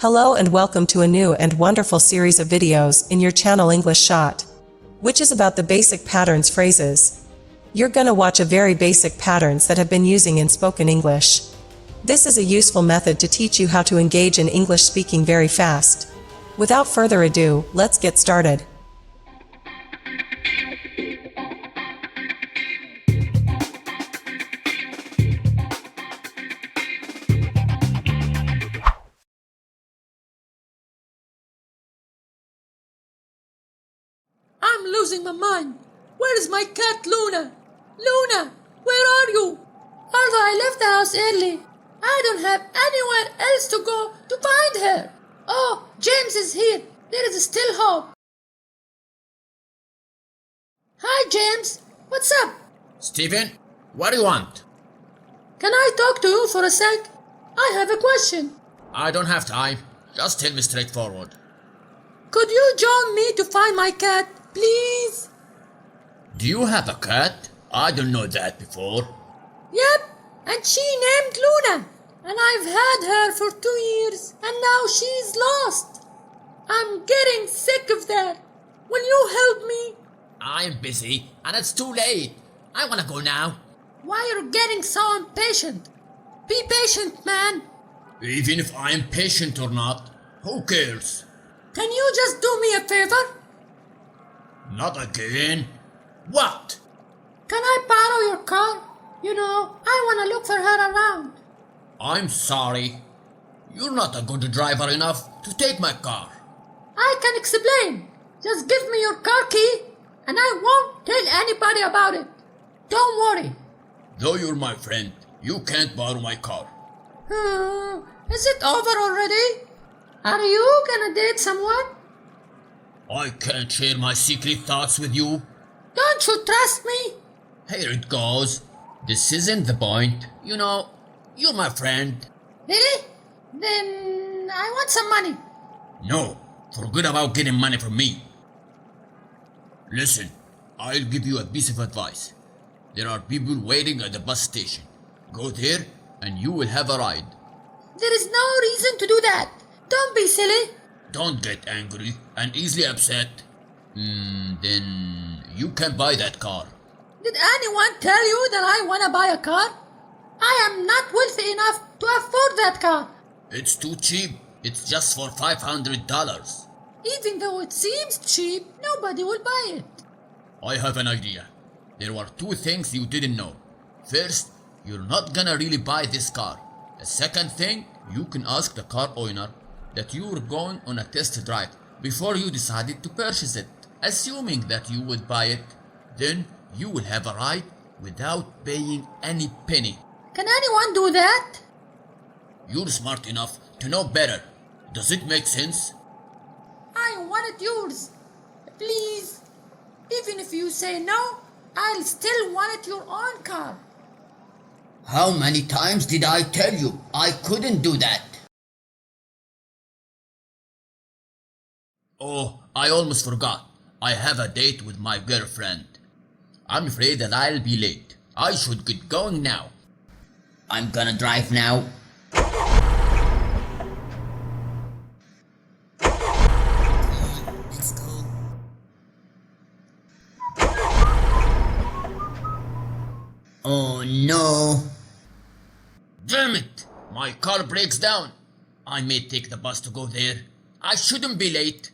Hello and welcome to a new and wonderful series of videos in your channel English Shot, which is about the basic patterns phrases. You're gonna watch a very basic patterns that have been using in spoken English. This is a useful method to teach you how to engage in English speaking very fast. Without further ado, let's get started. I'm losing my mind. Where is my cat Luna? Luna, where are you? Although I left the house early, I don't have anywhere else to go to find her. Oh, James is here. There is still hope. Hi, James. What's up? Stephen, what do you want? Can I talk to you for a sec? I have a question. I don't have time. Just tell me straightforward. Could you join me to find my cat, please? Do you have a cat? I don't know that before. Yep, and she named Luna. And I've had her for 2 years, and now she's lost. I'm getting sick of that. Will you help me? I'm busy and it's too late. I wanna go now. Why are you getting so impatient? Be patient, man. Even if I'm patient or not, who cares? Can you just do me a favor? Not again. What? Can I borrow your car? You know, I want to look for her around. I'm sorry. You're not a good driver enough to take my car. I can explain. Just give me your car key and I won't tell anybody about it. Don't worry. Though you're my friend, you can't borrow my car. Is it over already? Are you gonna date someone? I can't share my secret thoughts with you. Don't you trust me? Here it goes. This isn't the point. You know, you're my friend. Really? Then I want some money. No, forget about getting money from me. Listen, I'll give you a piece of advice. There are people waiting at the bus station. Go there and you will have a ride. There is no reason to do that. Don't be silly. Don't get angry and easily upset. Then you can buy that car. Did anyone tell you that I want to buy a car? I am not wealthy enough to afford that car. It's too cheap. It's just for $500. Even though it seems cheap, nobody will buy it. I have an idea. There were 2 things you didn't know. First, you're not gonna really buy this car. The second thing, you can ask the car owner that you were going on a test drive before you decided to purchase it. Assuming that you would buy it, then you will have a ride without paying any penny. Can anyone do that? You're smart enough to know better. Does it make sense? I want it yours. Please. Even if you say no, I'll still want it your own car. How many times did I tell you I couldn't do that? Oh, I almost forgot. I have a date with my girlfriend. I'm afraid that I'll be late. I should get going now. I'm gonna drive now. Let's go. Oh no. Damn it! My car breaks down. I may take the bus to go there. I shouldn't be late.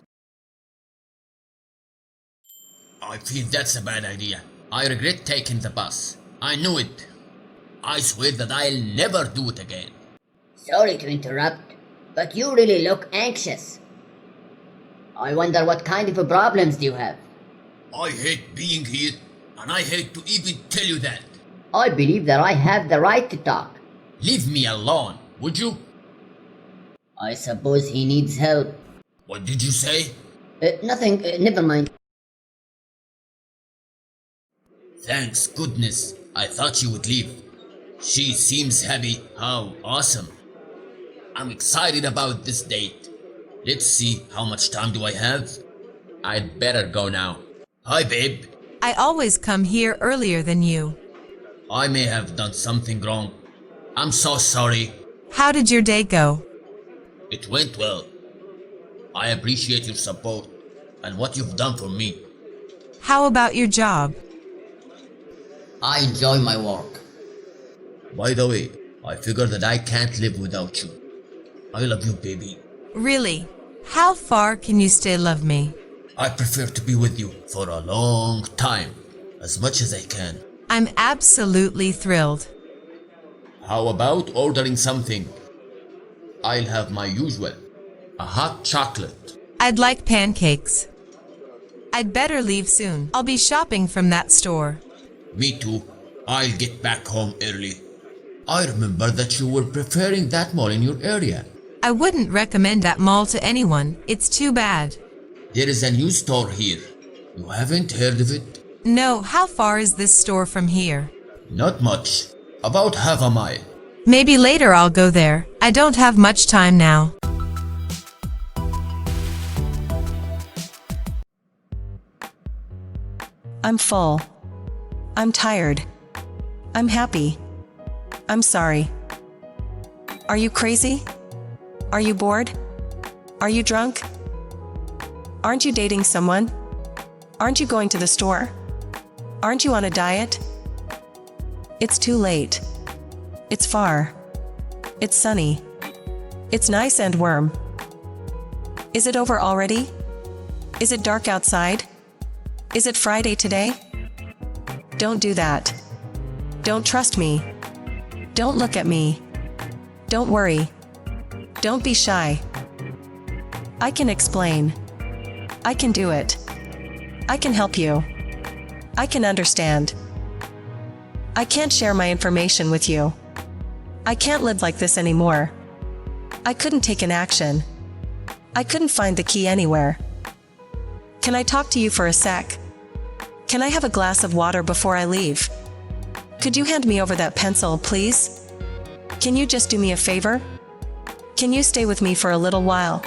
I feel that's a bad idea. I regret taking the bus. I knew it. I swear that I'll never do it again. Sorry to interrupt, but you really look anxious. I wonder what kind of problems do you have? I hate being here, and I hate to even tell you that. I believe that I have the right to talk. Leave me alone, would you? I suppose he needs help. What did you say? Nothing, never mind. Thanks goodness. I thought you would leave. She seems happy. How awesome. I'm excited about this date. Let's see, how much time do I have? I'd better go now. Hi, babe. I always come here earlier than you. I may have done something wrong. I'm so sorry. How did your day go? It went well. I appreciate your support and what you've done for me. How about your job? I enjoy my work. By the way, I figure that I can't live without you. I love you, baby. Really? How far can you still love me? I prefer to be with you for a long time, as much as I can. I'm absolutely thrilled. How about ordering something? I'll have my usual, a hot chocolate. I'd like pancakes. I'd better leave soon. I'll be shopping from that store. Me too. I'll get back home early. I remember that you were preferring that mall in your area. I wouldn't recommend that mall to anyone. It's too bad. There is a new store here. You haven't heard of it? No, how far is this store from here? Not much. About half a mile. Maybe later I'll go there. I don't have much time now. I'm full. I'm tired. I'm happy. I'm sorry. Are you crazy? Are you bored? Are you drunk? Aren't you dating someone? Aren't you going to the store? Aren't you on a diet? It's too late. It's far. It's sunny. It's nice and warm. Is it over already? Is it dark outside? Is it Friday today? Don't do that. Don't trust me. Don't look at me. Don't worry. Don't be shy. I can explain. I can do it. I can help you. I can understand. I can't share my information with you. I can't live like this anymore. I couldn't take an action. I couldn't find the key anywhere. Can I talk to you for a sec? Can I have a glass of water before I leave? Could you hand me over that pencil, please? Can you just do me a favor? Can you stay with me for a little while?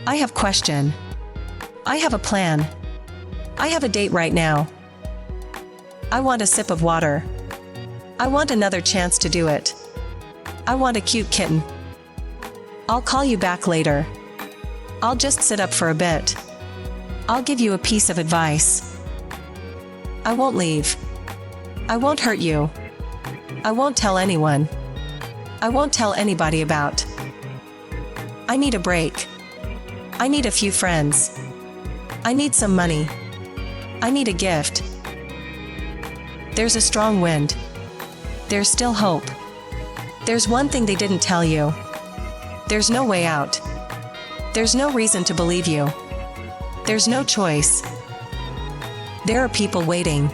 I have question. I have a plan. I have a date right now. I want a sip of water. I want another chance to do it. I want a cute kitten. I'll call you back later. I'll just sit up for a bit. I'll give you a piece of advice. I won't leave. I won't hurt you. I won't tell anyone. I won't tell anybody about. I need a break. I need a few friends. I need some money. I need a gift. There's a strong wind. There's still hope. There's one thing they didn't tell you. There's no way out. There's no reason to believe you. There's no choice. There are people waiting.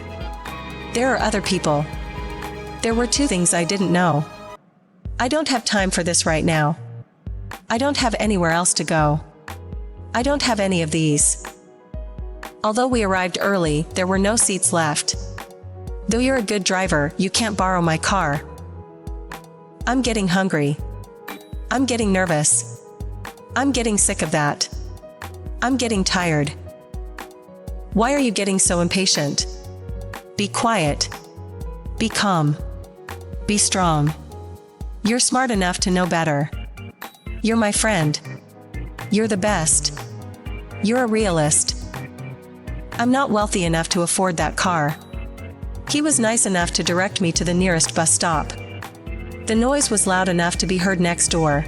There are other people. There were two things I didn't know. I don't have time for this right now. I don't have anywhere else to go. I don't have any of these. Although we arrived early, there were no seats left. Though you're a good driver, you can't borrow my car. I'm getting hungry. I'm getting nervous. I'm getting sick of that. I'm getting tired. Why are you getting so impatient? Be quiet. Be calm. Be strong. You're smart enough to know better. You're my friend. You're the best. You're a realist. I'm not wealthy enough to afford that car. He was nice enough to direct me to the nearest bus stop. The noise was loud enough to be heard next door.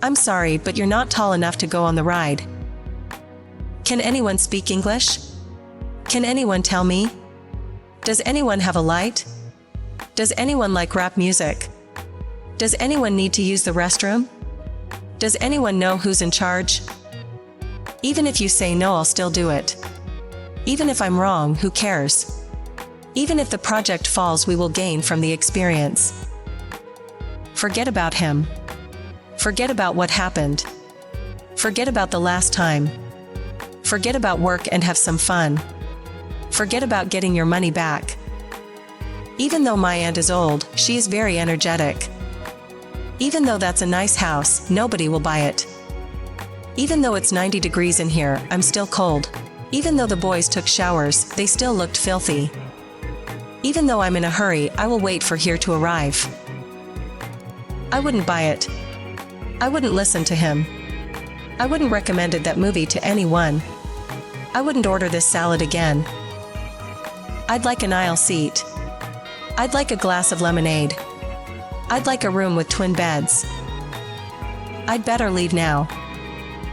I'm sorry, but you're not tall enough to go on the ride. Can anyone speak English? Can anyone tell me? Does anyone have a light? Does anyone like rap music? Does anyone need to use the restroom? Does anyone know who's in charge? Even if you say no, I'll still do it. Even if I'm wrong, who cares? Even if the project falls, we will gain from the experience. Forget about him. Forget about what happened. Forget about the last time. Forget about work and have some fun. Forget about getting your money back. Even though my aunt is old, she is very energetic. Even though that's a nice house, nobody will buy it. Even though it's 90 degrees in here, I'm still cold. Even though the boys took showers, they still looked filthy. Even though I'm in a hurry, I will wait for here to arrive. I wouldn't buy it. I wouldn't listen to him. I wouldn't recommend that movie to anyone. I wouldn't order this salad again. I'd like an aisle seat. I'd like a glass of lemonade. I'd like a room with twin beds. I'd better leave now.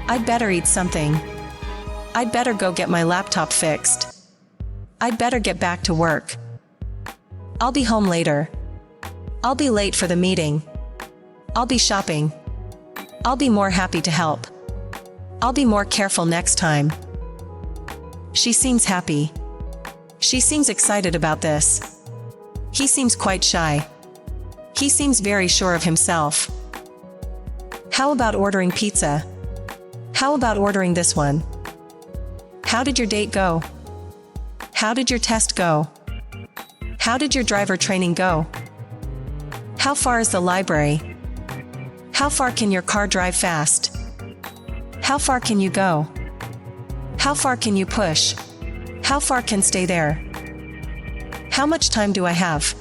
I'd better eat something. I'd better go get my laptop fixed. I'd better get back to work. I'll be home later. I'll be late for the meeting. I'll be shopping. I'll be more happy to help. I'll be more careful next time. She seems happy. She seems excited about this. He seems quite shy. He seems very sure of himself. How about ordering pizza? How about ordering this one? How did your date go? How did your test go? How did your driver training go? How far is the library? How far can your car drive fast? How far can you go? How far can you push? How far can stay there? How much time do I have?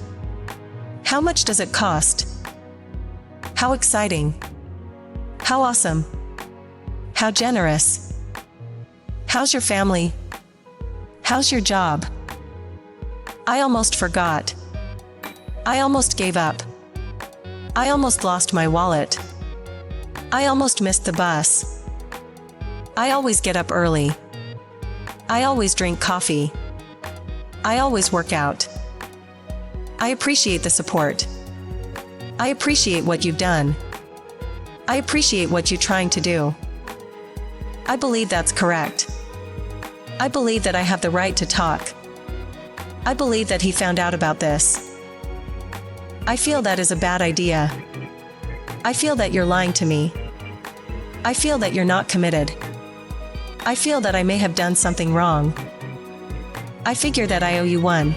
How much does it cost? How exciting. How awesome. How generous. How's your family? How's your job? I almost forgot. I almost gave up. I almost lost my wallet. I almost missed the bus. I always get up early. I always drink coffee. I always work out. I appreciate the support. I appreciate what you've done. I appreciate what you're trying to do. I believe that's correct. I believe that I have the right to talk. I believe that he found out about this. I feel that is a bad idea. I feel that you're lying to me. I feel that you're not committed. I feel that I may have done something wrong. I figure that I owe you one.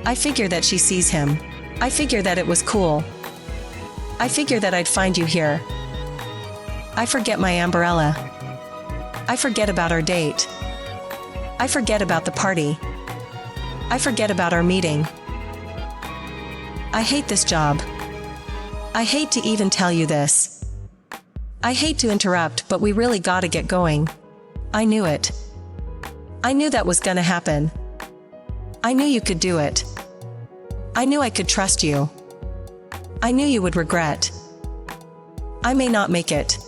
I figure that she sees him. I figure that it was cool. I figure that I'd find you here. I forget my umbrella. I forget about our date. I forget about the party. I forget about our meeting. I hate this job. I hate to even tell you this. I hate to interrupt, but we really gotta get going. I knew it. I knew that was gonna happen. I knew you could do it. I knew I could trust you. I knew you would regret. I may not make it.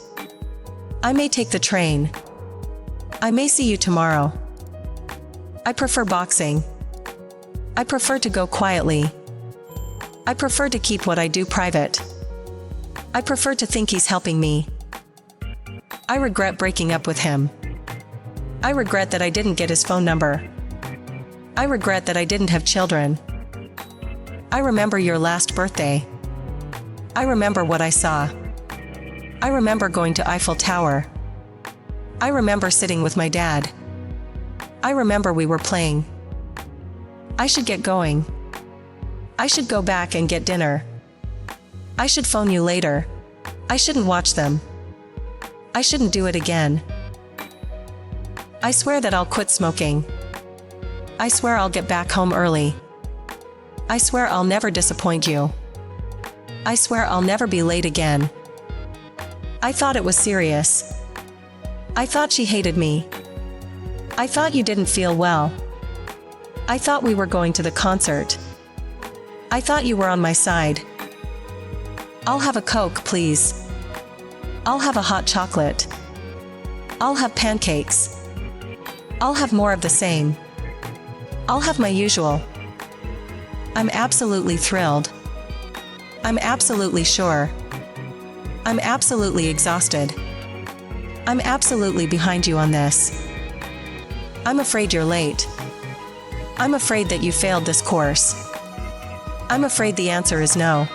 I may take the train. I may see you tomorrow. I prefer boxing. I prefer to go quietly. I prefer to keep what I do private. I prefer to think he's helping me. I regret breaking up with him. I regret that I didn't get his phone number. I regret that I didn't have children. I remember your last birthday. I remember what I saw. I remember going to Eiffel Tower. I remember sitting with my dad. I remember we were playing. I should get going. I should go back and get dinner. I should phone you later. I shouldn't watch them. I shouldn't do it again. I swear that I'll quit smoking. I swear I'll get back home early. I swear I'll never disappoint you. I swear I'll never be late again. I thought it was serious. I thought she hated me. I thought you didn't feel well. I thought we were going to the concert. I thought you were on my side. I'll have a Coke, please. I'll have a hot chocolate. I'll have pancakes. I'll have more of the same. I'll have my usual. I'm absolutely thrilled. I'm absolutely sure. I'm absolutely exhausted. I'm absolutely behind you on this. I'm afraid you're late. I'm afraid that you failed this course. I'm afraid the answer is no.